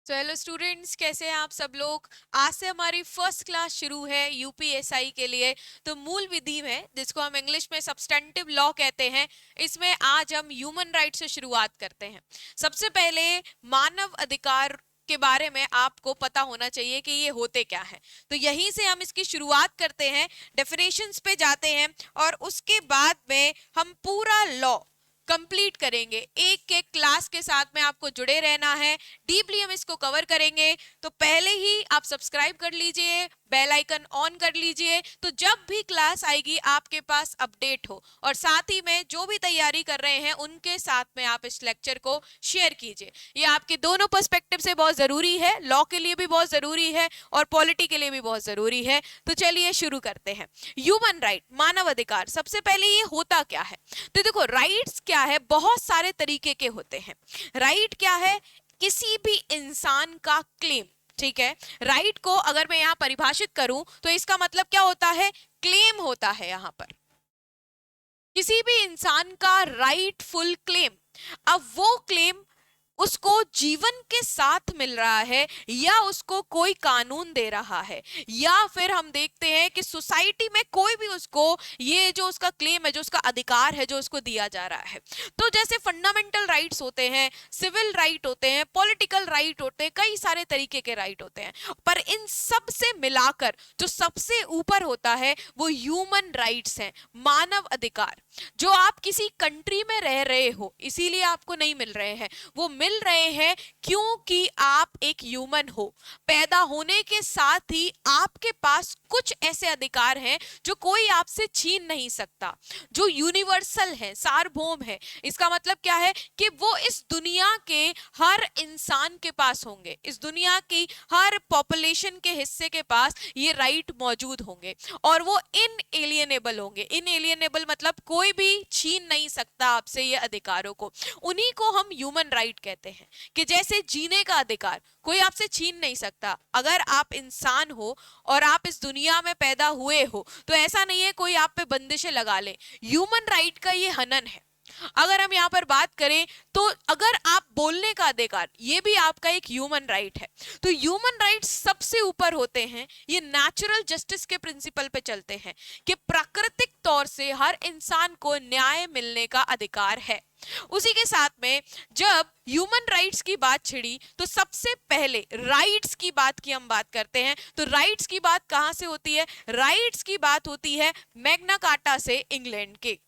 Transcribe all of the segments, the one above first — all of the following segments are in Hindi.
तो हेलो स्टूडेंट्स, कैसे हैं आप सब लोग। आज से हमारी फर्स्ट क्लास शुरू है यूपीएसआई के लिए। तो मूल विधि में, जिसको हम इंग्लिश में सब्सटेंटिव लॉ कहते हैं, इसमें आज हम ह्यूमन राइट से शुरुआत करते हैं। सबसे पहले मानव अधिकार के बारे में आपको पता होना चाहिए कि ये होते क्या है। तो यहीं से हम इसकी शुरुआत करते हैं, डेफिनेशंस पे जाते हैं और उसके बाद में हम पूरा लॉ कंप्लीट करेंगे। एक एक क्लास के साथ में आपको जुड़े रहना है, डीपली हम इसको कवर करेंगे। तो पहले ही आप सब्सक्राइब कर लीजिए, बेल आइकन ऑन कर लीजिए, तो जब भी क्लास आएगी आपके पास अपडेट हो। और साथ ही में जो भी तैयारी कर रहे हैं उनके साथ में आप इस लेक्चर को शेयर कीजिए। ये आपके दोनों पर्सपेक्टिव से बहुत जरूरी है, लॉ के लिए भी बहुत जरूरी है और पॉलिटी के लिए भी बहुत जरूरी है। तो चलिए शुरू करते हैं। ह्यूमन राइट, मानव अधिकार, सबसे पहले ये होता क्या है। तो देखो, राइट्स क्या है, बहुत सारे तरीके के होते हैं। राइट क्या है, किसी भी इंसान का क्लेम। ठीक है, राइट को अगर मैं यहां परिभाषित करूं तो इसका मतलब क्या होता है, क्लेम होता है यहां पर किसी भी इंसान का राइटफुल क्लेम। अब वो क्लेम उसको जीवन के साथ मिल रहा है या उसको कोई कानून दे रहा है, या फिर हम देखते हैं कि सोसाइटी में कोई भी उसको ये जो उसका क्लेम है, जो उसका अधिकार है, जो उसको दिया जा रहा है। तो जैसे फंडामेंटल राइट्स होते हैं, सिविल राइट होते हैं, पॉलिटिकल राइट होते हैं, कई सारे तरीके के राइट होते हैं, पर इन सब से मिलाकर जो सबसे ऊपर होता है वो ह्यूमन राइट्स हैं, मानव अधिकार। जो आप किसी कंट्री में रह रहे हो इसीलिए आपको नहीं मिल रहे हैं, वो मिल रहे हैं क्योंकि आप एक ह्यूमन हो। पैदा होने के साथ ही आपके पास कुछ ऐसे अधिकार हैं जो कोई आपसे छीन नहीं सकता, जो यूनिवर्सल है, सार्वभौम है। इसका मतलब क्या है कि वो इस दुनिया के हर इंसान के पास होंगे, इस दुनिया की हर पॉपुलेशन के हिस्से के पास ये राइट मौजूद होंगे और वो इनएलियनेबल होंगे। इनएलियनेबल मतलब कोई भी छीन नहीं सकता आपसे ये अधिकारों को। उन्हीं को हम ह्यूमन राइट कहते हैं कि जैसे जीने का अधिकार कोई आपसे छीन नहीं सकता। अगर आप इंसान हो और आप इस दुनिया में पैदा हुए हो तो ऐसा नहीं है कोई आप पे बंदिशें लगा ले। ह्यूमन राइट का ये हनन है। अगर हम यहाँ पर बात करें तो अगर आप बोलने का अधिकार, ये भी आपका एक ह्यूमन राइट है। तो ह्यूमन राइट्स सबसे ऊपर होते हैं, ये नेचुरल जस्टिस के प्रिंसिपल पे चलते हैं कि प्राकृतिक तौर से हर इंसान को न्याय मिलने का अधिकार है। उसी के साथ में जब ह्यूमन राइट्स की बात छिड़ी तो सबसे पहले राइट्स की बात की हम बात करते हैं। तो राइट्स की बात कहां से होती है, राइट्स की बात होती है मैग्ना कार्टा से, इंग्लैंड के।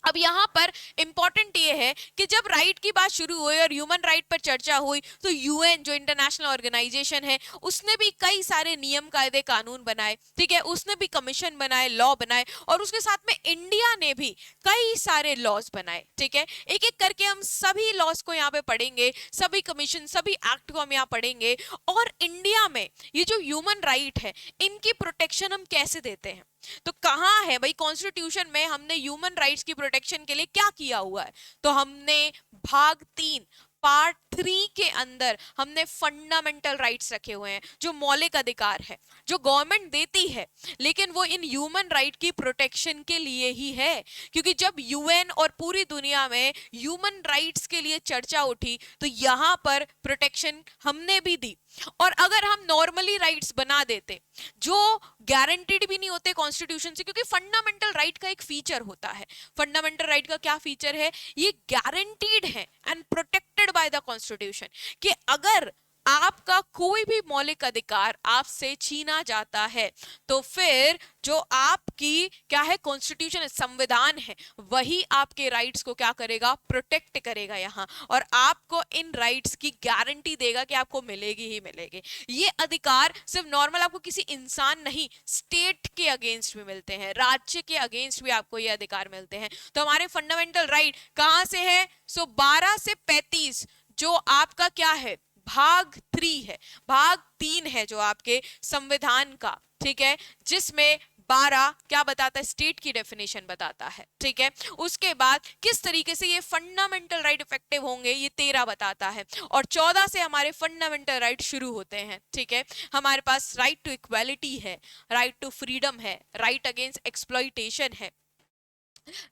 अब यहाँ पर इंपॉर्टेंट ये है कि जब राइट की बात शुरू हुई और ह्यूमन राइट पर चर्चा हुई तो यूएन जो इंटरनेशनल ऑर्गेनाइजेशन है उसने भी कई सारे नियम कायदे कानून बनाए। ठीक है, उसने भी कमीशन बनाए, लॉ बनाए, और उसके साथ में इंडिया ने भी कई सारे लॉज बनाए। ठीक है, एक एक करके हम सभी लॉज को यहाँ पे पढ़ेंगे, सभी कमीशन, सभी एक्ट को हम यहाँ पढ़ेंगे। और इंडिया में ये जो ह्यूमन राइट है इनकी प्रोटेक्शन हम कैसे देते हैं। तो कहाँ है भाई कॉन्स्टिट्यूशन में हमने ह्यूमन राइट्स की प्रोटेक्शन के लिए क्या किया हुआ है। तो हमने भाग 3 पार्ट 3 के अंदर हमने फंडामेंटल राइट्स रखे हुए हैं, जो मौलिक अधिकार है, जो गवर्नमेंट देती है, लेकिन वो इन ह्यूमन राइट की प्रोटेक्शन के लिए ही है। क्योंकि जब यूएन और पूरी दुनिया में ह्यूमन राइट्स के लिए चर्चा उठी तो यहाँ पर प्रोटेक्शन हमने भी दी। और अगर हम नॉर्मली राइट्स बना देते जो गारंटीड भी नहीं होते कॉन्स्टिट्यूशन से, क्योंकि फंडामेंटल राइट का एक फीचर होता है। फंडामेंटल राइट का क्या फीचर है, ये गारंटीड है and protected by the constitution, कि अगर आपका कोई भी मौलिक अधिकार आपसे छीना जाता है तो फिर जो आपकी क्या है, कॉन्स्टिट्यूशन, संविधान है, वही आपके राइट्स को क्या करेगा, प्रोटेक्ट करेगा यहाँ, और आपको इन राइट्स की गारंटी देगा कि आपको मिलेगी ही मिलेगी। ये अधिकार सिर्फ नॉर्मल आपको किसी इंसान नहीं, स्टेट के अगेंस्ट भी मिलते हैं, राज्य के अगेंस्ट भी आपको ये अधिकार मिलते हैं। तो हमारे फंडामेंटल राइट कहां से है, 12 से 35 जो आपका क्या है, भाग 3 है, भाग 3 है जो आपके संविधान का। ठीक है, जिसमें 12 क्या बताता है, स्टेट की डेफिनेशन बताता है। ठीक है, उसके बाद किस तरीके से ये फंडामेंटल राइट इफेक्टिव होंगे ये 13 बताता है, और 14 से हमारे फंडामेंटल राइट शुरू होते हैं। ठीक है, हमारे पास राइट टू इक्वालिटी है, राइट टू फ्रीडम है, राइट अगेंस्ट एक्सप्लॉइटेशन है,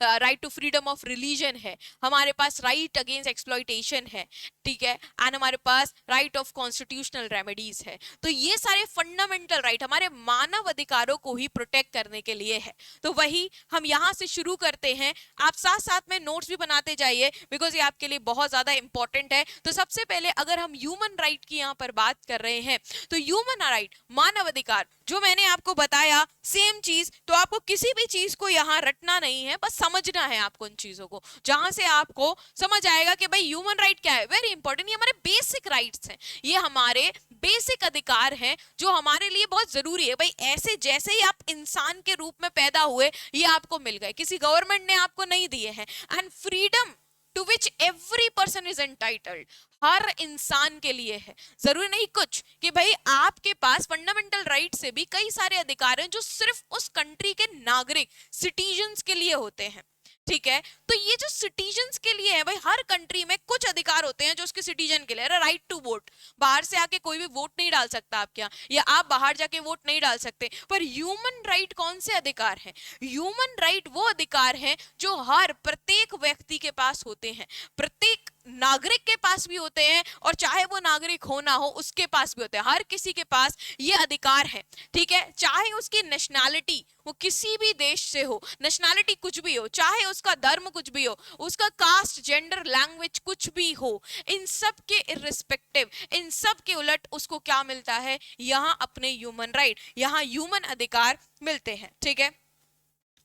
right to freedom of religion है, हमारे पास राइट अगेंस्ट एक्सप्लॉइटेशन है, ठीक है, एंड हमारे पास राइट ऑफ कॉन्स्टिट्यूशनल रेमेडीज है। तो ये सारे फंडामेंटल राइट हमारे मानव अधिकारों को ही प्रोटेक्ट करने के लिए है। तो वही हम यहाँ से शुरू करते हैं, आप साथ साथ में नोट्स भी बनाते जाइए बिकॉज ये आपके लिए बहुत ज्यादा इंपॉर्टेंट है। तो सबसे पहले अगर हम ह्यूमन राइट की यहाँ पर बात कर रहे हैं तो ह्यूमन राइट मानव अधिकार जो मैंने आपको बताया सेम चीज, तो आपको किसी भी चीज को यहाँ रटना नहीं है, बस समझना है आपको उन चीजों को, जहां से आपको समझ आएगा कि भाई ह्यूमन राइट क्या है। वेरी इंपॉर्टेंट, ये हमारे बेसिक राइट्स हैं, ये हमारे बेसिक अधिकार हैं जो हमारे लिए बहुत जरूरी है। भाई ऐसे जैसे ही आप इंसान के रूप में पैदा हुए ये आपको मिल गए, किसी गवर्नमेंट ने आपको नहीं दिए हैं। And freedom to which every person is entitled, हर इंसान के लिए है, जरूरी नहीं कुछ कि भाई आपके पास फंडामेंटल राइट से भी कई सारे अधिकार हैं जो सिर्फ उस कंट्री के नागरिक सिटीजन्स के लिए होते हैं, ठीक है। तो ये जो सिटीजन्स के लिए है भाई, हर कंट्री में कुछ अधिकार होते हैं जो उसके सिटीजन के लिए, राइट टू वोट, बाहर से आके कोई भी वोट नहीं डाल सकता आपके यहाँ, या आप बाहर जाके वोट नहीं डाल सकते। पर ह्यूमन राइट कौन से अधिकार हैं? ह्यूमन राइट वो अधिकार हैं जो हर प्रत्येक व्यक्ति के पास होते हैं, प्रत्येक नागरिक के पास भी होते हैं, और चाहे वो नागरिक हो ना हो उसके पास भी होते हैं, हर किसी के पास ये अधिकार है, ठीक है। चाहे उसकी नेशनैलिटी वो किसी भी देश से हो, नेशनैलिटी कुछ भी हो, चाहे उसका धर्म कुछ भी हो, उसका कास्ट जेंडर लैंग्वेज कुछ भी हो, इन सब के इर्रिस्पेक्टिव, इन सब के उलट उसको क्या मिलता है यहाँ? अपने ह्यूमन राइट, यहाँ ह्यूमन अधिकार मिलते हैं, ठीक है।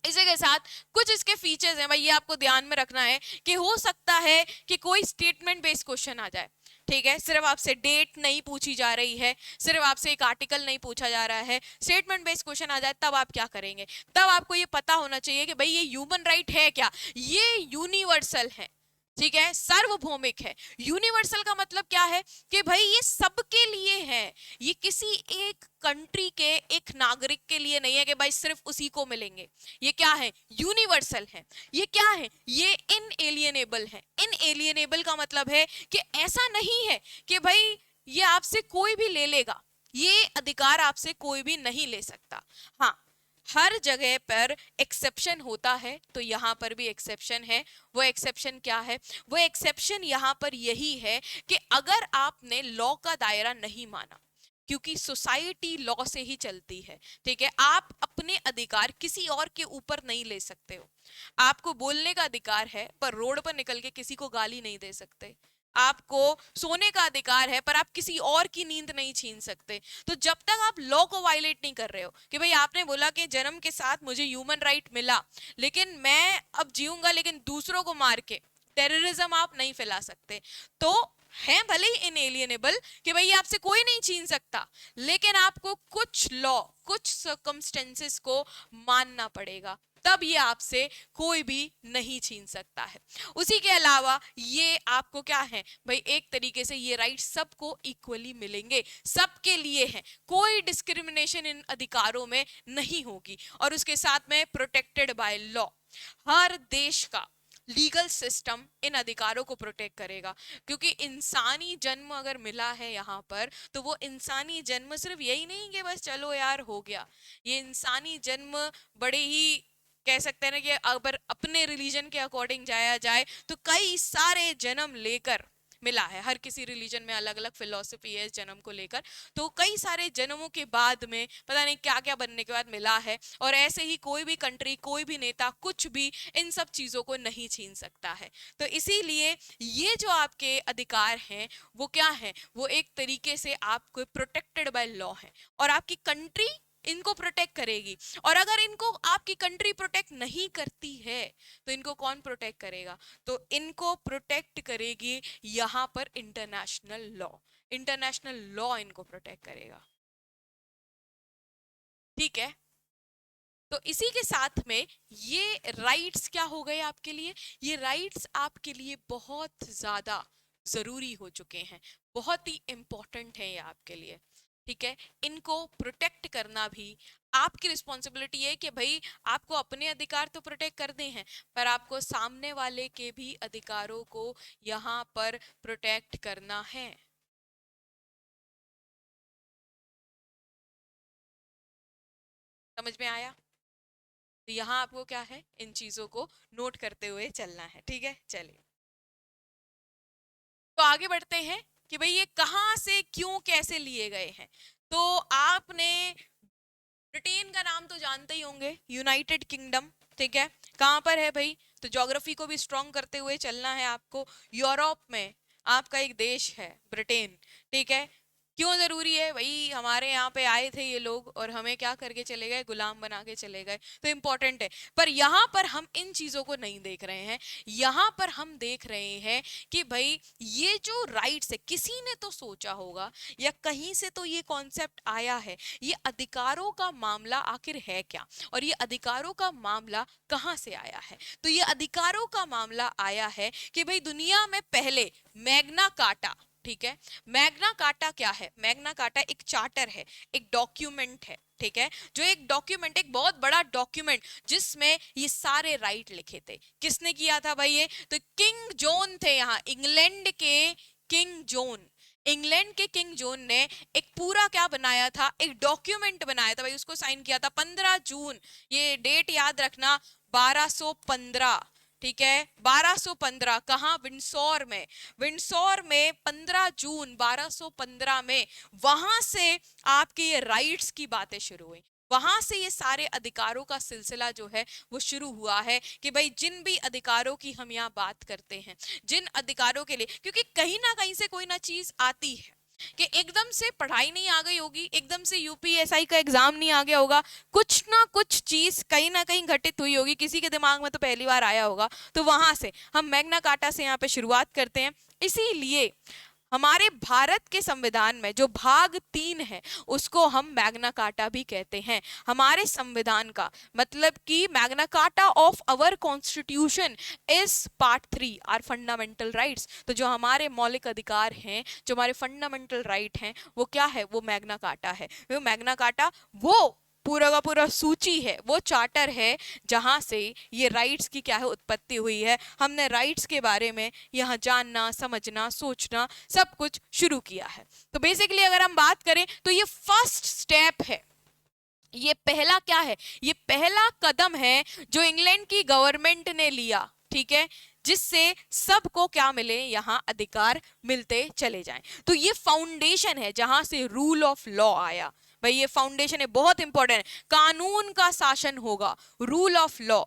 इसी के साथ कुछ इसके फीचर्स हैं भाई, ये आपको ध्यान में रखना है कि हो सकता है कि कोई स्टेटमेंट बेस्ड क्वेश्चन आ जाए, ठीक है। सिर्फ आपसे डेट नहीं पूछी जा रही है, सिर्फ आपसे एक आर्टिकल नहीं पूछा जा रहा है, स्टेटमेंट बेस्ड क्वेश्चन आ जाए तब आप क्या करेंगे? तब आपको ये पता होना चाहिए कि भाई ये ह्यूमन राइट है क्या, ये यूनिवर्सल है, ठीक है, सार्वभौमिक है। यूनिवर्सल का मतलब क्या है कि भाई ये सबके लिए है, ये किसी एक कंट्री के एक नागरिक के लिए नहीं है कि भाई सिर्फ उसी को मिलेंगे। ये क्या है? यूनिवर्सल है। ये क्या है? ये इनएलिएनेबल है। इनएलिएनेबल का मतलब है कि ऐसा नहीं है कि भाई ये आपसे कोई भी ले लेगा, ये अधिकार आपसे कोई भी नहीं ले सकता। हाँ, हर जगह पर एक्सेप्शन होता है, तो यहाँ पर भी एक्सेप्शन है। वो एक्सेप्शन क्या है? वो एक्सेप्शन यहाँ पर यही है कि अगर आपने लॉ का दायरा नहीं माना, क्योंकि सोसाइटी लॉ से ही चलती है, ठीक है, आप अपने अधिकार किसी और के ऊपर नहीं ले सकते हो। आपको बोलने का अधिकार है पर रोड पर निकल के किसी को गाली नहीं दे सकते। आपको सोने का अधिकार है पर आप किसी और की नींद नहीं छीन सकते। तो जब तक आप लॉ को वायलेट नहीं कर रहे हो कि भाई आपने बोला कि जन्म के साथ मुझे ह्यूमन राइट मिला, लेकिन मैं अब जीऊंगा लेकिन दूसरों को मार के, टेररिज्म आप नहीं फैला सकते, तो है भले ही इनएलिएनेबल कि भाई आपसे कोई नहीं छीन सकता, लेकिन आपको कुछ लॉ, कुछ सर्कमस्टेंसेस को मानना पड़ेगा, तब ये आपसे कोई भी नहीं छीन सकता है। उसी के अलावा ये आपको क्या है भाई, एक तरीके से ये राइट सबको इक्वली मिलेंगे, सबके लिए है, कोई डिस्क्रिमिनेशन इन अधिकारों में नहीं होगी। और उसके साथ में प्रोटेक्टेड बाय लॉ, हर देश का लीगल सिस्टम इन अधिकारों को प्रोटेक्ट करेगा, क्योंकि इंसानी जन्म अगर मिला है यहाँ पर, तो वो इंसानी जन्म सिर्फ यही नहीं कि बस चलो यार हो गया। ये इंसानी जन्म बड़े ही कह सकते हैं ना कि अगर अपने रिलीजन के अकॉर्डिंग जाया जाए तो कई सारे जन्म लेकर मिला है। हर किसी रिलीजन में अलग अलग फिलॉसफी है इस जन्म को लेकर, तो कई सारे जन्मों के बाद में पता नहीं क्या क्या बनने के बाद मिला है। और ऐसे ही कोई भी कंट्री, कोई भी नेता कुछ भी इन सब चीजों को नहीं छीन सकता है। तो इसीलिए ये जो आपके अधिकार हैं वो क्या है, वो एक तरीके से आपको प्रोटेक्टेड बाय लॉ है, और आपकी कंट्री इनको प्रोटेक्ट करेगी। और अगर इनको आपकी कंट्री प्रोटेक्ट नहीं करती है तो इनको कौन प्रोटेक्ट करेगा? तो इनको प्रोटेक्ट करेगी यहाँ पर इंटरनेशनल लॉ, इंटरनेशनल लॉ इनको प्रोटेक्ट करेगा, ठीक है। तो इसी के साथ में ये राइट्स क्या हो गए आपके लिए? ये राइट्स आपके लिए बहुत ज्यादा जरूरी हो चुके हैं, बहुत ही इंपॉर्टेंट है ये आपके लिए, ठीक है। इनको प्रोटेक्ट करना भी आपकी रिस्पॉन्सिबिलिटी है कि भाई आपको अपने अधिकार तो प्रोटेक्ट करने हैं, पर आपको सामने वाले के भी अधिकारों को यहाँ पर प्रोटेक्ट करना है। समझ में आया? तो यहाँ आपको क्या है, इन चीजों को नोट करते हुए चलना है, ठीक है। चलिए तो आगे बढ़ते हैं कि भाई ये कहाँ से क्यों कैसे लिए गए हैं। तो आपने ब्रिटेन का नाम तो जानते ही होंगे, यूनाइटेड किंगडम, ठीक है। कहाँ पर है भाई, तो ज्योग्राफी को भी स्ट्रॉन्ग करते हुए चलना है आपको। यूरोप में आपका एक देश है ब्रिटेन, ठीक है। क्यों जरूरी है भाई, हमारे यहाँ पे आए थे ये लोग और हमें क्या करके चले गए, गुलाम बना के चले गए, तो इम्पोर्टेंट है। पर यहाँ पर हम इन चीजों को नहीं देख रहे हैं, यहाँ पर हम देख रहे हैं कि भाई ये जो राइट्स है, किसी ने तो सोचा होगा या कहीं से तो ये कॉन्सेप्ट आया है, ये अधिकारों का मामला आखिर है क्या, और ये अधिकारों का मामला कहाँ से आया है। तो ये अधिकारों का मामला आया है कि भाई दुनिया में पहले मैग्ना कार्टा, ठीक है। मैग्ना कार्टा क्या है, मैग्ना कार्टा एक चार्टर है, एक डॉक्यूमेंट है, ठीक है। जो एक डॉक्यूमेंट, एक बहुत बड़ा डॉक्यूमेंट जिसमें ये सारे राइट लिखे थे। किसने किया था भाई ये, तो किंग जॉन थे, यहाँ इंग्लैंड के किंग जॉन, इंग्लैंड के किंग जॉन ने एक पूरा क्या बनाया था, एक डॉक्यूमेंट बनाया था भाई, उसको साइन किया था 15 जून, ये डेट याद रखना, 1215, ठीक है। 1215 कहाँ, विंडसोर में, विंडसोर में 15 जून 1215 में, वहां से आपके ये राइट्स की बातें शुरू हुई, वहां से ये सारे अधिकारों का सिलसिला जो है वो शुरू हुआ है कि भाई जिन भी अधिकारों की हम यहाँ बात करते हैं, जिन अधिकारों के लिए, क्योंकि कहीं ना कहीं से कोई ना चीज आती है कि एकदम से पढ़ाई नहीं आ गई होगी, एकदम से यूपीएसआई का एग्जाम नहीं आ गया होगा, कुछ ना कुछ चीज कहीं ना कहीं घटित हुई होगी, किसी के दिमाग में तो पहली बार आया होगा। तो वहां से हम मैग्ना कार्टा से यहाँ पे शुरुआत करते हैं। इसीलिए हमारे भारत के संविधान में जो भाग 3 है उसको हम मैग्ना कार्टा भी कहते हैं। हमारे संविधान का मतलब कि Magna Carta of our constitution is part 3 are fundamental rights. तो जो हमारे मौलिक अधिकार हैं, जो हमारे फंडामेंटल राइट हैं, वो क्या है, वो मैग्ना कार्टा है। वो मैग्ना कार्टा वो पूरा का पूरा सूची है, वो चार्टर है जहां से ये राइट्स की क्या है उत्पत्ति हुई है। हमने राइट्स के बारे में यहाँ जानना, समझना, सोचना सब कुछ शुरू किया है। तो बेसिकली अगर हम बात करें तो ये फर्स्ट स्टेप है, ये पहला क्या है, ये पहला कदम है जो इंग्लैंड की गवर्नमेंट ने लिया, ठीक है, जिससे सबको क्या मिले, यहाँ अधिकार मिलते चले जाएं। तो ये फाउंडेशन है जहां से रूल ऑफ लॉ आया। भाई ये फाउंडेशन है, बहुत इंपॉर्टेंट है, कानून का शासन होगा, रूल ऑफ लॉ,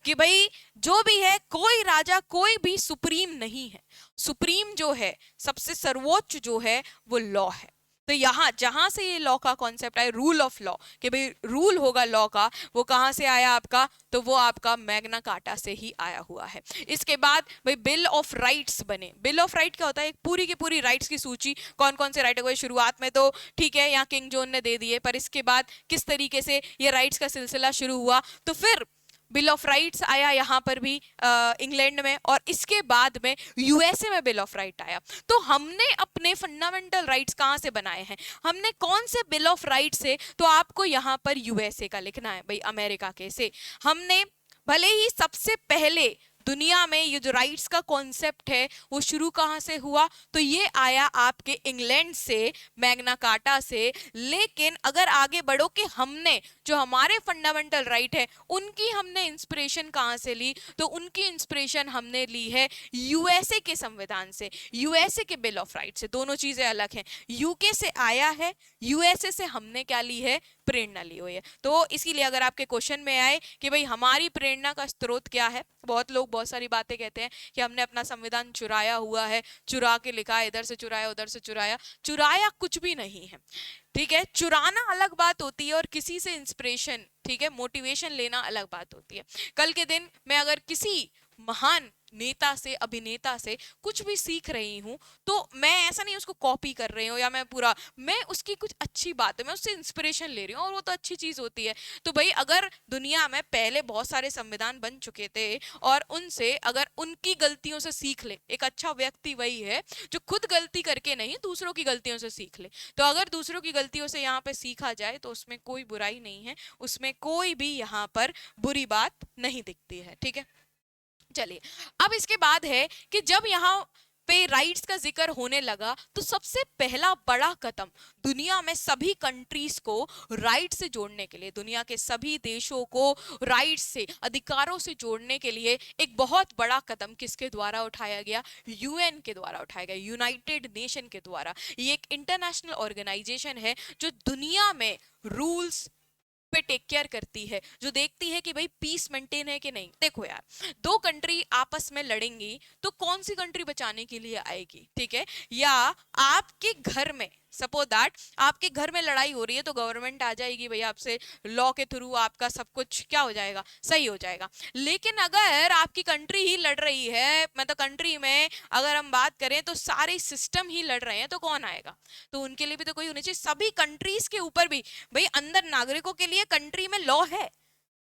कि भाई जो भी है, कोई राजा कोई भी सुप्रीम नहीं है, सुप्रीम जो है, सबसे सर्वोच्च जो है वो लॉ है। तो यहाँ जहां से ये लॉ का कॉन्सेप्ट आया, रूल ऑफ लॉ, कि भाई रूल होगा लॉ का, वो कहां से आया आपका, तो वो आपका मैग्ना कार्टा से ही आया हुआ है। इसके बाद भाई बिल ऑफ राइट्स बने। बिल ऑफ राइट क्या होता है, एक पूरी की पूरी राइट्स की सूची, कौन कौन से राइट हुए। शुरुआत में तो ठीक है यहाँ किंग जॉन ने दे दिए, पर इसके बाद किस तरीके से ये राइट्स का सिलसिला शुरू हुआ, तो फिर बिल ऑफ राइट्स आया यहाँ पर भी इंग्लैंड में, और इसके बाद में यूएसए में बिल ऑफ राइट आया। तो हमने अपने फंडामेंटल राइट्स कहाँ से बनाए हैं, हमने कौन से बिल ऑफ राइट्स से, तो आपको यहाँ पर यूएसए का लिखना है भाई, अमेरिका के से। हमने भले ही सबसे पहले दुनिया में ये जो राइट्स का कॉन्सेप्ट है वो शुरू कहाँ से हुआ, तो ये आया आपके इंग्लैंड से, मैग्ना कार्टा से। लेकिन अगर आगे बढ़ो कि हमने जो हमारे फंडामेंटल राइट है उनकी हमने इंस्पिरेशन कहाँ से ली, तो उनकी इंस्पिरेशन हमने ली है यूएसए के संविधान से, यूएसए के बिल ऑफ राइट से। दोनों चीजें अलग हैं, यूके से आया है, यूएसए से हमने क्या ली है, प्रेरणा ली हुई है। तो इसीलिए अगर आपके क्वेश्चन में आए कि भाई हमारी प्रेरणा का स्रोत क्या है, बहुत लोग बहुत सारी बातें कहते हैं कि हमने अपना संविधान चुराया हुआ है, चुरा के लिखा है, इधर से चुराया उधर से चुराया। चुराया कुछ भी नहीं है, ठीक है। चुराना अलग बात होती है और किसी से इंस्पिरेशन, ठीक है, मोटिवेशन लेना अलग बात होती है। कल के दिन मैं अगर किसी महान नेता से, अभिनेता से कुछ भी सीख रही हूँ, तो मैं ऐसा नहीं उसको कॉपी कर रही हूँ या मैं उसकी कुछ अच्छी बात है, मैं उससे इंस्पिरेशन ले रही हूँ, और वो तो अच्छी चीज होती है। तो भाई अगर दुनिया में पहले बहुत सारे संविधान बन चुके थे और उनसे अगर उनकी गलतियों से सीख ले, एक अच्छा व्यक्ति वही है जो खुद गलती करके नहीं दूसरों की गलतियों से सीख ले। तो अगर दूसरों की गलतियों से यहाँ पे सीखा जाए तो उसमें कोई बुराई नहीं है, उसमें कोई भी यहाँ पर बुरी बात नहीं दिखती है, ठीक है। चलिए अब इसके बाद है कि जब यहाँ पे राइट्स का जिक्र होने लगा तो सबसे पहला बड़ा कदम दुनिया में सभी कंट्रीज को राइट से जोड़ने के लिए, दुनिया के सभी देशों को राइट से, अधिकारों से जोड़ने के लिए एक बहुत बड़ा कदम किसके द्वारा उठाया गया? यूएन के द्वारा उठाया गया, यूनाइटेड नेशन के द्वारा। ये एक इंटरनेशनल ऑर्गेनाइजेशन है जो दुनिया में रूल्स पे टेक केयर करती है, जो देखती है कि भाई पीस मेंटेन है कि नहीं। देखो यार, दो कंट्री आपस में लड़ेंगी तो कौन सी कंट्री बचाने के लिए आएगी? ठीक है, या आपके घर में सपोज दैट आपके घर में लड़ाई हो रही है तो गवर्नमेंट आ जाएगी, भैया आपसे लॉ के थ्रू आपका सब कुछ क्या हो जाएगा? सही हो जाएगा। लेकिन अगर आपकी कंट्री ही लड़ रही है, मतलब कंट्री में अगर हम बात करें तो सारे सिस्टम ही लड़ रहे हैं, तो कौन आएगा? तो उनके लिए भी तो कोई होना चाहिए। सभी कंट्रीज के ऊपर भी भाई अंदर नागरिकों के लिए कंट्री में लॉ है,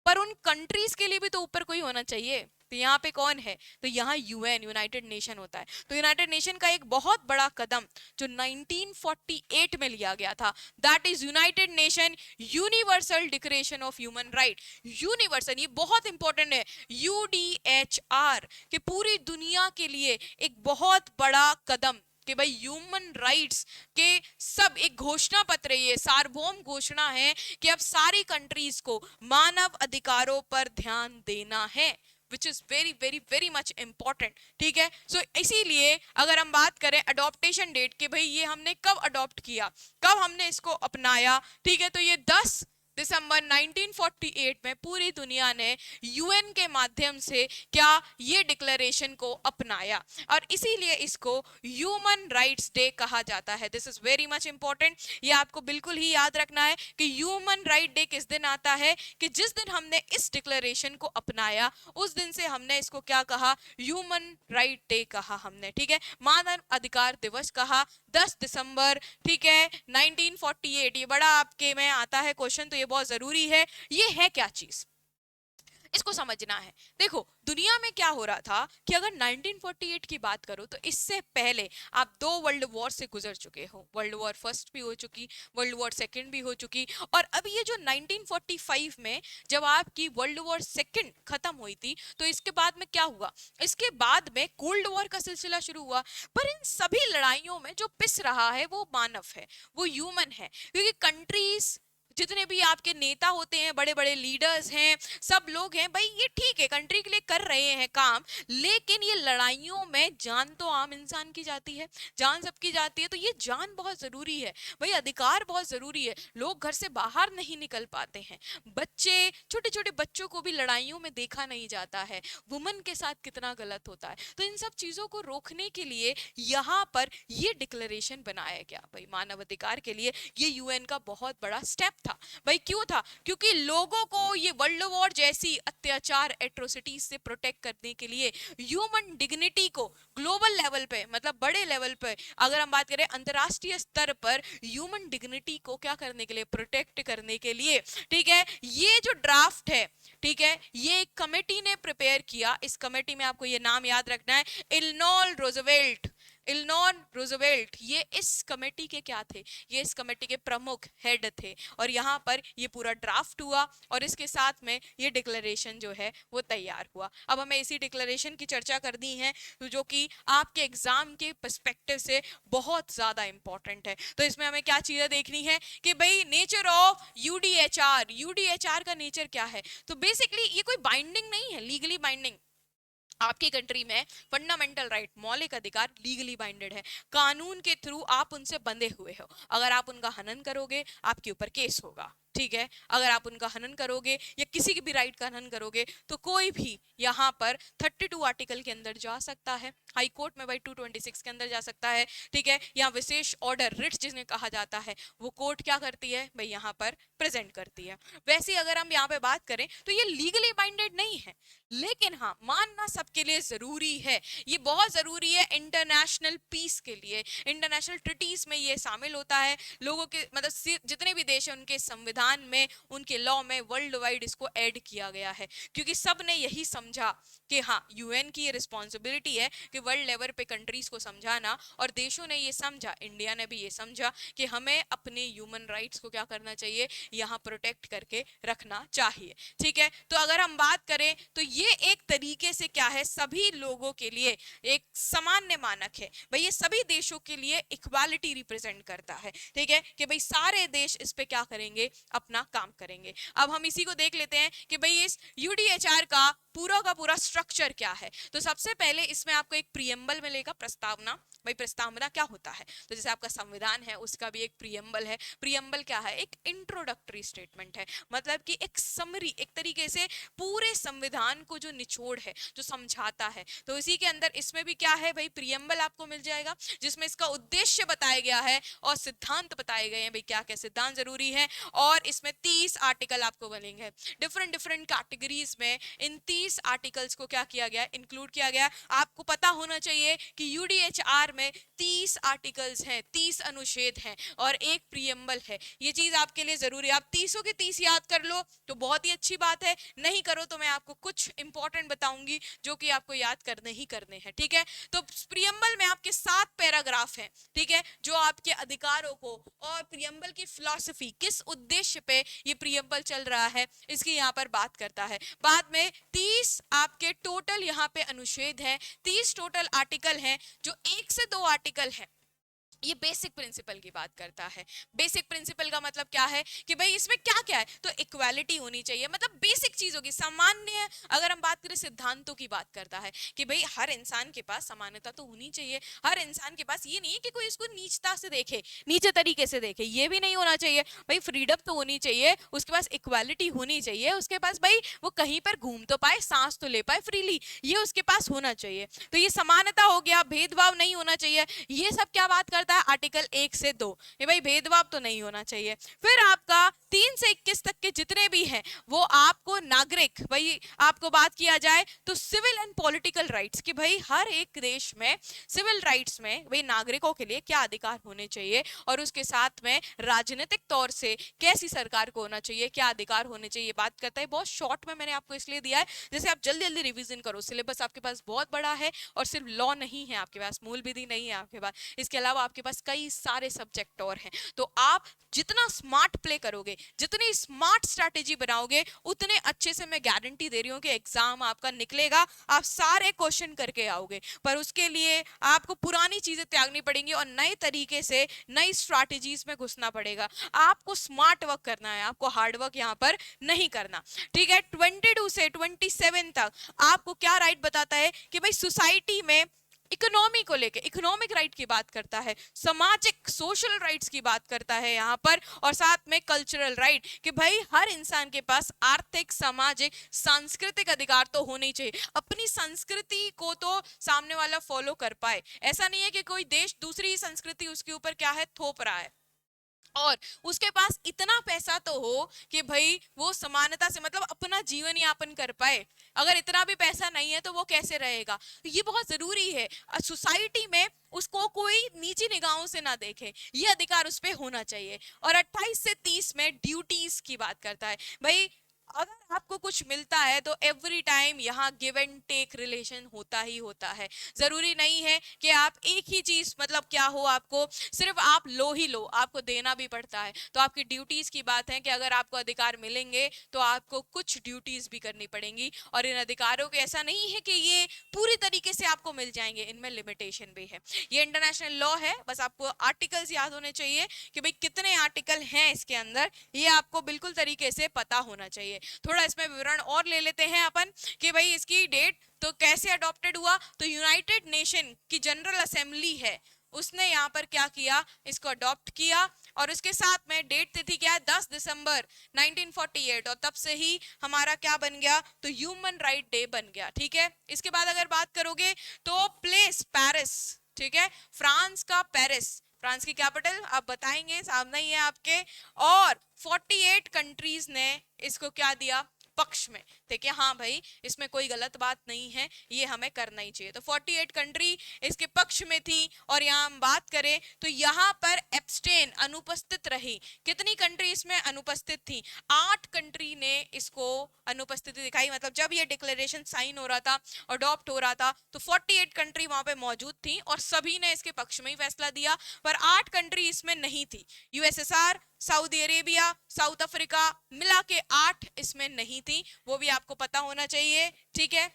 पर उन कंट्रीज के लिए भी तो ऊपर कोई होना चाहिए। तो यहाँ पे कौन है? तो यहाँ यूएन, यूनाइटेड नेशन होता है। तो यूनाइटेड नेशन का एक बहुत बड़ा कदम जो 1948 में लिया गया था, that is United nation universal declaration of human right. Universal, ये बहुत इंपॉर्टेंट है, यूडीएचआर के पूरी दुनिया के लिए एक बहुत बड़ा कदम कि भाई ह्यूमन राइट्स के सब एक घोषणा पत्र, ये सार्वभौम घोषणा है कि अब सारी कंट्रीज को मानव अधिकारों पर ध्यान देना है, which is very very very much important. ठीक है, सो इसीलिए अगर हम बात करें अडॉप्टेशन डेट कि भाई ये हमने कब अडॉप्ट किया, कब हमने इसको अपनाया, ठीक है, तो ये 10 दिसंबर 1948 में पूरी दुनिया ने यूएन के माध्यम से क्या ये डिक्लेरेशन को अपनाया, और इसीलिए इसको ह्यूमन राइट्स डे कहा जाता है। This is very much important, ये आपको बिल्कुल ही याद रखना है कि ह्यूमन राइट डे किस दिन आता है, कि जिस दिन हमने इस डिक्लेरेशन को अपनाया उस दिन से हमने इसको क्या कहा? ह्यूमन राइट डे कहा हमने। ठीक है, मानव अधिकार दिवस कहा 10 दिसंबर, ठीक है, 1948। ये बड़ा आपके में आता है क्वेश्चन, तो ये बहुत जरूरी है। ये है क्या चीज, इसको समझना है। देखो दुनिया में क्या हो रहा था कि अगर 1948 की बात करो तो इससे पहले आप 2 वर्ल्ड वॉर से गुजर चुके हो। वर्ल्ड वॉर फर्स्ट भी हो चुकी, वर्ल्ड वॉर सेकंड भी हो चुकी, और अभी ये जो 1945 में जब आपकी वर्ल्ड वॉर सेकंड खत्म हुई थी तो इसके बाद में क्या हुआ? इसके बाद में कोल्ड वॉर का सिलसिला शुरू हुआ। पर इन सभी लड़ाइयों में जो पिस रहा है वो मानव है, वो ह्यूमन है, क्योंकि कंट्रीज जितने भी आपके नेता होते हैं, बड़े बड़े लीडर्स हैं, सब लोग हैं, भाई ये ठीक है कंट्री के लिए कर रहे हैं काम, लेकिन ये लड़ाइयों में जान तो आम इंसान की जाती है, जान सबकी जाती है, तो ये जान बहुत जरूरी है भाई, अधिकार बहुत जरूरी है। लोग घर से बाहर नहीं निकल पाते हैं, बच्चे, छोटे छोटे बच्चों को भी लड़ाइयों में देखा नहीं जाता है, वुमन के साथ कितना गलत होता है। तो इन सब चीजों को रोकने के लिए यहाँ पर ये डिक्लेरेशन बनाया गया भाई मानव अधिकार के लिए। ये यूएन का बहुत बड़ा स्टेप था भाई। क्यों था? क्योंकि लोगों को ये वर्ल्ड वॉर जैसी अत्याचार, एट्रोसिटीज से प्रोटेक्ट करने के लिए, ह्यूमन डिग्निटी को ग्लोबल लेवल पे, मतलब बड़े लेवल पे, अगर हम बात करें अंतरराष्ट्रीय स्तर पर, ह्यूमन डिग्निटी को क्या करने के लिए? प्रोटेक्ट करने के लिए। ठीक है, ये जो ड्राफ्ट है, ठीक है, ये एक कमेटी ने प्रिपेयर किया। इस कमेटी में आपको ये नाम याद रखना है, इलिनॉय रूजवेल्ट। इलिनॉय रूजवेल्ट ये इस कमेटी के क्या थे? ये इस कमेटी के प्रमुख हेड थे, और यहाँ पर ये पूरा ड्राफ्ट हुआ और इसके साथ में ये डिक्लेरेशन जो है वो तैयार हुआ। अब हमें इसी डिक्लेरेशन की चर्चा करनी है, जो कि आपके एग्जाम के पर्सपेक्टिव से बहुत ज्यादा इंपॉर्टेंट है। तो इसमें हमें क्या चीजें देखनी है कि भाई नेचर ऑफ यूडीएचआर, यूडीएचआर का नेचर क्या है? तो बेसिकली ये कोई बाइंडिंग नहीं है, लीगली बाइंडिंग। आपकी कंट्री में फंडामेंटल राइट, मौलिक अधिकार लीगली बाइंडेड है, कानून के थ्रू आप उनसे बंधे हुए हो। अगर आप उनका हनन करोगे आपके ऊपर केस होगा। ठीक है, अगर आप उनका हनन करोगे या किसी की भी राइट का हनन करोगे तो कोई भी यहाँ पर 32 आर्टिकल के अंदर जा सकता है, हाई कोर्ट में भाई 226 के अंदर जा सकता है। ठीक है, यहाँ विशेष ऑर्डर, रिट जिन्हें कहा जाता है, वो कोर्ट क्या करती है भाई? यहाँ पर प्रेजेंट करती है। वैसे अगर हम यहाँ पे बात करें तो ये लीगली बाइंडेड नहीं है, लेकिन हाँ मानना सबके लिए जरूरी है। ये बहुत जरूरी है इंटरनेशनल पीस के लिए, इंटरनेशनल ट्रीटीज में ये शामिल होता है। लोगों के मतलब जितने भी देश हैं उनके संविधान में, उनके लॉ में वर्ल्ड वाइड इसको ऐड किया गया है, क्योंकि सब ने यही समझा कि हाँ यूएन की ये रिस्पॉन्सिबिलिटी है कि वर्ल्ड लेवल पे कंट्रीज को समझाना, और देशों ने ये समझा, इंडिया ने भी ये समझा कि हमें अपने ह्यूमन राइट्स को क्या करना चाहिए, यहाँ प्रोटेक्ट करके रखना चाहिए। ठीक है, तो अगर हम बात करें तो ये एक तरीके से क्या है, सभी लोगों के लिए एक सामान्य मानक है भाई, ये सभी देशों के लिए इक्वालिटी रिप्रेजेंट करता है। ठीक है, कि भाई सारे देश इस पे क्या करेंगे, अपना काम करेंगे। अब हम इसी को देख लेते हैं कि भाई इस यूडीएचआर का पूरा स्ट्रक्चर क्या है। तो सबसे पहले इसमें आपको एक प्रियम्बल मिलेगा, प्रस्तावना। भाई प्रस्तावना क्या होता है, तो जैसे आपका संविधान है उसका भी एक प्रियम्बल है। प्रियम्बल क्या है, एक इंट्रोडक्टरी स्टेटमेंट है, मतलब कि एक समरी, एक तरीके से पूरे संविधान को जो निचोड़ है, जो समझाता है। तो इसी के अंदर इसमें भी क्या है भाई, प्रियम्बल आपको मिल जाएगा जिसमें इसका उद्देश्य बताया गया है और सिद्धांत बताए गए हैं, भाई क्या क्या सिद्धांत जरूरी है। और इसमें 30 आर्टिकल आपको बनेंगे, डिफरेंट डिफरेंट कैटेगरीज में इन 30 आर्टिकल्स को क्या किया गया, इंक्लूड किया गया। आपको पता होना चाहिए कि यूडीएचआर में 30 आर्टिकल्स हैं, 30 अनुच्छेद हैं और एक प्रियम्बल है। ये चीज आपके लिए जरूरी है। आप 30 के 30 याद कर लो तो बहुत ही अच्छी बात है, नहीं करो तो मैं आपको कुछ इंपॉर्टेंट बताऊंगी जो कि आपको याद करने ही करने हैं। ठीक है, तो प्रियम्बल में आपके 7 पैराग्राफ हैं। ठीक है, जो आपके अधिकारों को और प्रियम्बल की फिलॉसफी, किस उद्देश्य पे ये प्रियम्बल चल रहा है, इसकी यहाँ पर बात करता है। बाद में 30 आपके टोटल यहाँ पे अनुच्छेद है, 30 टोटल आर्टिकल हैं, जो 1 से 2 आर्टिकल हैं ये बेसिक प्रिंसिपल की बात करता है। बेसिक प्रिंसिपल का मतलब क्या है कि भाई इसमें क्या क्या है, तो इक्वालिटी होनी चाहिए, मतलब बेसिक चीजों की सामान्य। अगर हम बात करें सिद्धांतों की बात करता है कि भाई हर इंसान के पास समानता तो होनी चाहिए, हर इंसान के पास ये नहीं है कि कोई इसको नीचता से देखे, नीचे तरीके से देखे, ये भी नहीं होना चाहिए। भाई फ्रीडम तो होनी चाहिए, उसके पास इक्वालिटी होनी चाहिए, उसके पास भाई वो कहीं पर घूम तो पाए, सांस तो ले पाए फ्रीली, ये उसके पास होना चाहिए। तो ये समानता हो गया, भेदभाव नहीं होना चाहिए, ये सब क्या बात करता है आर्टिकल 1 से 2, ये भाई भेदभाव तो नहीं होना चाहिए। फिर आपका 3 से 21 तक के जितने भी हैं वो आपको नागरिक, भाई आपको बात किया जाए तो सिविल एंड पॉलिटिकल राइट्स, कि भाई हर एक देश में सिविल राइट्स में भाई नागरिकों के लिए क्या अधिकार होने चाहिए, और उसके साथ में राजनीतिक तौर से कैसी सरकार को होना चाहिए, क्या अधिकार होने चाहिए, बात करता है। बहुत शॉर्ट में मैंने आपको इसलिए दिया है जैसे आप जल्दी जल्दी रिवीजन करो, सिलेबस आपके पास बहुत बड़ा है और सिर्फ लॉ नहीं है आपके पास, मूल विधि नहीं है आपके पास, इसके अलावा आपके पास कई सारे सब्जेक्ट और हैं। तो आप जितना स्मार्ट प्ले करोगे, जितनी स्मार्ट स्ट्रैटेजी बनाओगे, उतने अच्छे से मैं गारंटी दे रही हूँ कि एग्जाम आपका निकलेगा, आप सारे क्वेश्चन करके आओगे। पर उसके लिए आपको पुरानी चीजें त्यागनी पड़ेंगी और नए तरीके से नई स्ट्रैटेजीज में घुसना पड़ेगा। आपको स्मार्ट वर्क करना है, आपको हार्ड वर्क यहाँ पर नहीं करना। ठीक है, 22 से 27 तक आपको क्या राइट बताता है कि भाई सोसाइटी में इकोनॉमी को लेके, इकोनॉमिक राइट की बात करता है, सामाजिक सोशल राइट्स की बात करता है यहाँ पर, और साथ में कल्चरल राइट कि भाई हर इंसान के पास आर्थिक, सामाजिक, सांस्कृतिक अधिकार तो होने ही चाहिए। अपनी संस्कृति को तो सामने वाला फॉलो कर पाए, ऐसा नहीं है कि कोई देश दूसरी संस्कृति उसके ऊपर क्या है थोप रहा है, और उसके पास इतना पैसा तो हो कि भाई वो समानता से मतलब अपना जीवन यापन कर पाए। अगर इतना भी पैसा नहीं है तो वो कैसे रहेगा, तो ये बहुत जरूरी है सोसाइटी में उसको कोई नीची निगाहों से ना देखे, ये अधिकार उस पे होना चाहिए। और 28 से 30 में ड्यूटीज की बात करता है। भाई अगर आपको कुछ मिलता है तो एवरी टाइम यहाँ गिव एंड टेक रिलेशन होता ही होता है। जरूरी नहीं है कि आप एक ही चीज मतलब क्या हो, आपको सिर्फ आप लो ही लो, आपको देना भी पड़ता है। तो आपकी ड्यूटीज की बात है कि अगर आपको अधिकार मिलेंगे तो आपको कुछ ड्यूटीज भी करनी पड़ेंगी, और इन अधिकारों के ऐसा नहीं है कि ये पूरी तरीके से आपको मिल जाएंगे, इनमें लिमिटेशन भी है। ये इंटरनेशनल लॉ है, बस आपको आर्टिकल्स याद होने चाहिए कि भाई कितने आर्टिकल हैं इसके अंदर, ये आपको बिल्कुल तरीके से पता होना चाहिए। थोड़ा इसमें विवरण और ले लेते हैं अपन कि भाई इसकी डेट तो कैसे अडॉप्टेड हुआ, तो यूनाइटेड नेशन की जनरल असेंबली है उसने यहाँ पर क्या किया, इसको अडॉप्ट किया, और उसके साथ में डेट तिथि क्या है 10 दिसंबर 1948, और तब से ही हमारा क्या बन गया, तो ह्यूमन राइट डे बन गया। ठीक है, इसके बाद अगर बात करोगे तो प्लेस पेरिस, ठीक है, फ्रांस का पेरिस, फ्रांस की कैपिटल आप बताएंगे, सामने ही है आपके, और 48 कंट्रीज ने इसको क्या दिया, पक्ष में, थे कि हाँ भाई इसमें कोई गलत बात नहीं है, ये हमें करना ही चाहिए। तो 48 कंट्री इसके पक्ष में थी। और यहाँ हम बात करें तो यहाँ पर एब्सटेन अनुपस्थित रही। कितनी कंट्री इसमें अनुपस्थित थी? 8 कंट्री ने इसको अनुपस्थिति दिखाई। मतलब जब ये डिक्लेरेशन साइन हो रहा था, अडॉप्ट हो रहा था, तो 48 कंट्री वहां पे मौजूद थी और सभी ने इसके पक्ष में ही फैसला दिया, पर 8 कंट्री इसमें नहीं थी। USSR, Saudi Arabia, south Africa, मिला के 8 इसमें नहीं थी, वो भी आपको पता होना चाहिए। ठीक है,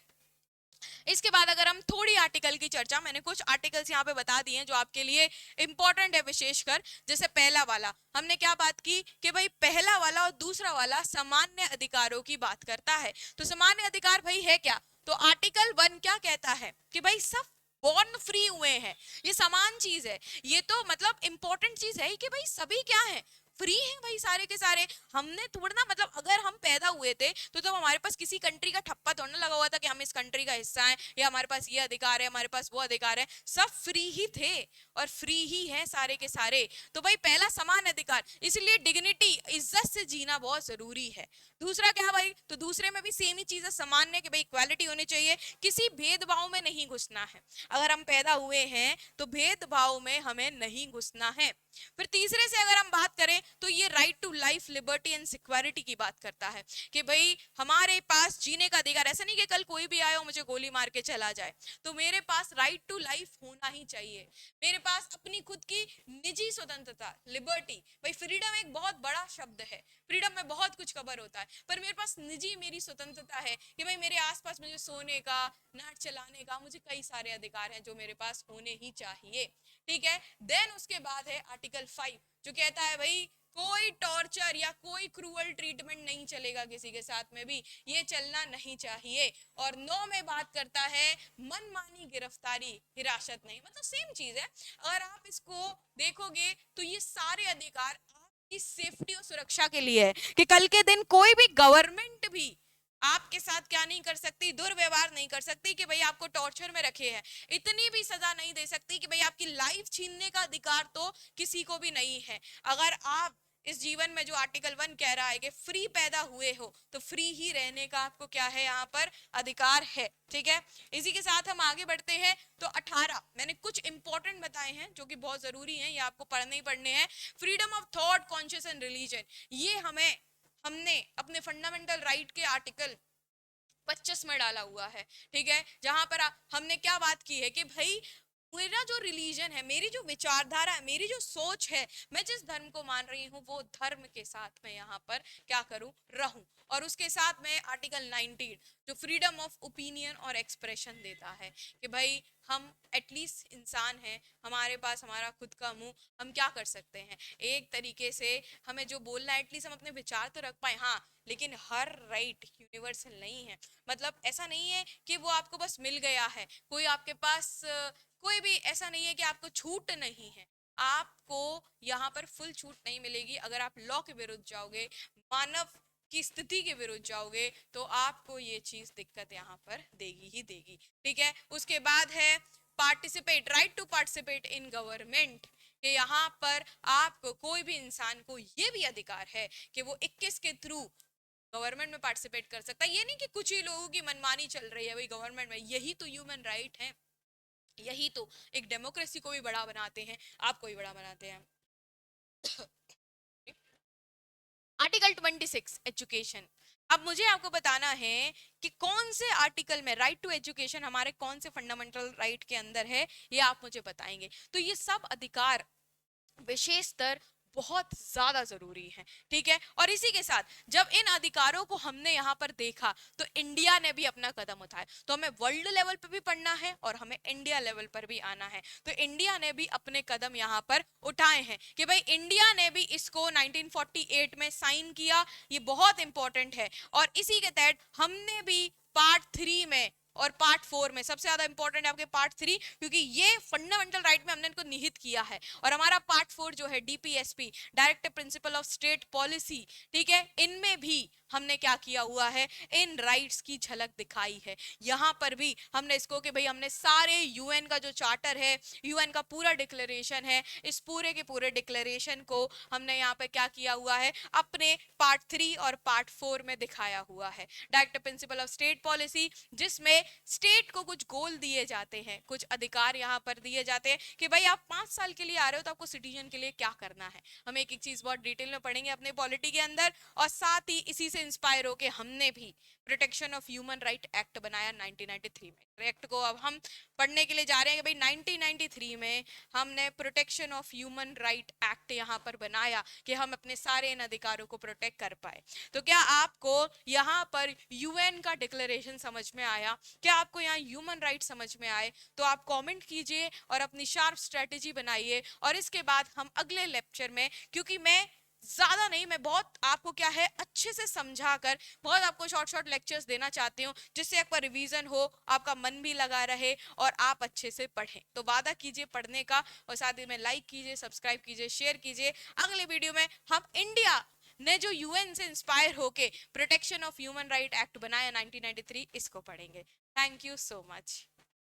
इसके बाद अगर हम थोड़ी आर्टिकल की चर्चा, मैंने कुछ आर्टिकल्स यहाँ पे बता दिए हैं जो आपके लिए इंपॉर्टेंट है विशेषकर। जैसे पहला वाला हमने क्या बात की कि भाई पहला वाला और दूसरा वाला सामान्य अधिकारों की बात करता है। तो सामान्य अधिकार भाई है क्या? तो आर्टिकल 1 क्या कहता है कि भाई सब बॉर्न फ्री हुए हैं, ये समान चीज है। ये तो मतलब इंपॉर्टेंट चीज है कि भाई सभी क्या है, फ्री हैं भाई सारे के सारे। हमने थोड़ा ना, मतलब अगर हम पैदा हुए थे तो हमारे पास किसी कंट्री का ठप्पा थोड़ा ना लगा हुआ था कि हम इस कंट्री का हिस्सा हैं या हमारे पास ये अधिकार है, हमारे पास वो अधिकार है। सब फ्री ही थे और फ्री ही हैं सारे के सारे। तो भाई पहला समान अधिकार, इसलिए डिग्निटी, इज्जत से जीना बहुत जरूरी है। दूसरा क्या भाई? तो दूसरे में भी सेम ही चीज है, सामान्य, कि भाई इक्वालिटी होनी चाहिए, किसी भेदभाव में नहीं घुसना है। अगर हम पैदा हुए हैं तो भेदभाव में हमें नहीं घुसना है। फिर तीसरे से अगर हम बात करें तो ये right to life, liberty and security की बात करता है कि भाई हमारे पास जीने का अधिकार। ऐसा नहीं कि कल कोई भी आए और मुझे गोली मार के चला जाए, तो मेरे पास राइट टू लाइफ होना ही चाहिए। मेरे पास अपनी खुद की निजी स्वतंत्रता, लिबर्टी। भाई फ्रीडम एक बहुत बड़ा शब्द है, फ्रीडम में बहुत कुछ कवर होता है, पर मेरे पास निजी मेरी स्वतंत्रता है कि भाई मेरे आसपास मुझे सोने का, नाट चलाने का, मुझे कई सारे अधिकार हैं जो मेरे पास होने ही चाहिए। ठीक है, देन उसके बाद है आर्टिकल 5 जो कहता है भाई कोई टॉर्चर या कोई क्रूअल ट्रीटमेंट नहीं चलेगा किसी के साथ में भी, ये चलना नहीं चाहिए। और 9 में बात करता है मनमानी गिरफ्तारी, हिरासत नहीं। मतलब सेम चीज है। अगर आप इसको देखोगे तो ये सारे अधिकार आपकी सेफ्टी और सुरक्षा के लिए है कि कल के दिन कोई भी गवर्नमेंट भी आपके साथ क्या नहीं कर सकती, दुर्व्यवहार नहीं कर सकती कि भाई आपको टॉर्चर में रखे हैं, इतनी भी सजा नहीं दे सकती कि भाई आपकी लाइफ छीनने का अधिकार तो किसी को भी नहीं है। अगर आप इस जीवन में, जो आर्टिकल 1 कह रहा है कि फ्री पैदा हुए हो, तो फ्री ही रहने का आपको क्या है यहाँ पर अधिकार है। ठीक है, इसी के साथ हम आगे बढ़ते हैं। तो 18 मैंने कुछ इंपॉर्टेंट बताए हैं जो कि बहुत जरूरी हैं, ये आपको पढ़ने ही पढ़ने हैं। Freedom of thought, conscious and religion, ये हमने अपने फंडामेंटल राइट के आर्टिकल 25 में डाला हुआ है। ठीक है, जहां पर हमने क्या बात की है कि भाई मेरा जो रिलीजन है, मेरी जो विचारधारा है, मेरी जो सोच है, मैं जिस धर्म को मान रही हूँ वो धर्म के साथ मैं यहाँ पर क्या करूँ, रहूं। और उसके साथ में आर्टिकल 19 जो फ्रीडम ऑफ ओपिनियन और एक्सप्रेशन देता है कि भाई हम एटलीस्ट इंसान हैं, हमारे पास हमारा खुद का मुंह, हम क्या कर सकते हैं, एक तरीके से हमें जो बोलना है एटलीस्ट हम अपने विचार तो रख पाए। हाँ, लेकिन हर राइट यूनिवर्सल नहीं है। मतलब ऐसा नहीं है कि वो आपको बस मिल गया है, कोई आपके पास कोई भी ऐसा नहीं है कि आपको छूट नहीं है। आपको यहाँ पर फुल छूट नहीं मिलेगी। अगर आप लॉ के विरुद्ध जाओगे, मानव की स्थिति के विरुद्ध जाओगे, तो आपको ये चीज दिक्कत यहाँ पर देगी ही देगी। ठीक है, उसके बाद है participate, right to participate in government, कि यहाँ पर आपको, कोई भी इंसान को ये भी अधिकार है कि वो 21 के थ्रू गवर्नमेंट में पार्टिसिपेट कर सकता है। ये नहीं कि कुछ ही लोगों की मनमानी चल रही है भाई गवर्नमेंट में, यही तो ह्यूमन राइट है, यही तो एक डेमोक्रेसी को भी बड़ा बनाते हैं, आपको भी बड़ा बनाते हैं। Article 26 education. अब मुझे आपको बताना है कि कौन से आर्टिकल में राइट टू एजुकेशन हमारे कौन से फंडामेंटल राइट के अंदर है, ये आप मुझे बताएंगे। तो ये सब अधिकार विशेष स्तर बहुत ज्यादा जरूरी है। ठीक है, और इसी के साथ जब इन अधिकारों को हमने यहाँ पर देखा तो इंडिया ने भी अपना कदम उठाया। तो हमें वर्ल्ड लेवल पर भी पढ़ना है और हमें इंडिया लेवल पर भी आना है। तो इंडिया ने भी अपने कदम यहाँ पर उठाए हैं कि भाई इंडिया ने भी इसको 1948 में साइन किया, ये बहुत इंपॉर्टेंट है। और इसी के तहत हमने भी पार्ट 3 में और पार्ट 4 में सबसे ज्यादा इंपॉर्टेंट है आपके पार्ट 3, क्योंकि ये फंडामेंटल राइट में हमने इनको निहित किया है। और हमारा पार्ट 4 जो है DPSP, directive principle of state policy, ठीक है, इनमें भी हमने क्या किया हुआ है, इन राइट्स की झलक दिखाई है। यहां पर भी हमने इसको कि भाई हमने सारे यूएन का जो चार्टर है, यूएन का पूरा डिक्लेरेशन है, इस पूरे के पूरे डिक्लेरेशन को हमने यहाँ पे क्या किया हुआ है, अपने पार्ट 3 और पार्ट 4 में दिखाया हुआ है। Directive principle of state policy, जिसमें स्टेट को कुछ गोल दिए जाते हैं, कुछ अधिकार यहाँ पर दिए जाते हैं कि भाई आप 5 साल के लिए आ रहे हो तो आपको सिटीजन के लिए क्या करना है। हम एक एक चीज बहुत डिटेल में पढ़ेंगे अपने पॉलिटी के अंदर। और साथ ही इसी से इंस्पायर होके हमने भी protection of human right act बनाया 1993 में। एक्ट को अब हम पढ़ने के लिए जा रहे हैं कि भाई 1993 में हमने protection of human right act यहाँ पर बनाया कि हम अपने सारे इन अधिकारों को प्रोटेक्ट कर पाए। तो क्या आपको यहाँ पर यूएन का डिक्लेरेशन समझ में आया? क्या आपको यहाँ ह्यूमन राइट समझ में आए? तो आप कमेंट कीजिए और अपनी शार्प स्ट्रेटेजी बनाइए। और इसके बाद हम अगले लेक्चर में, क्योंकि मैं ज्यादा नहीं, मैं बहुत आपको क्या है अच्छे से समझाकर बहुत आपको शॉर्ट शॉर्ट लेक्चर्स देना चाहती हूँ, जिससे आपका रिवीजन हो, आपका मन भी लगा रहे और आप अच्छे से पढ़ें। तो वादा कीजिए पढ़ने का, और साथ ही में लाइक कीजिए, सब्सक्राइब कीजिए, शेयर कीजिए। अगले वीडियो में हम इंडिया ने जो यूएन से इंस्पायर होके protection of human right act बनाया 1993, इसको पढ़ेंगे। Thank you so much.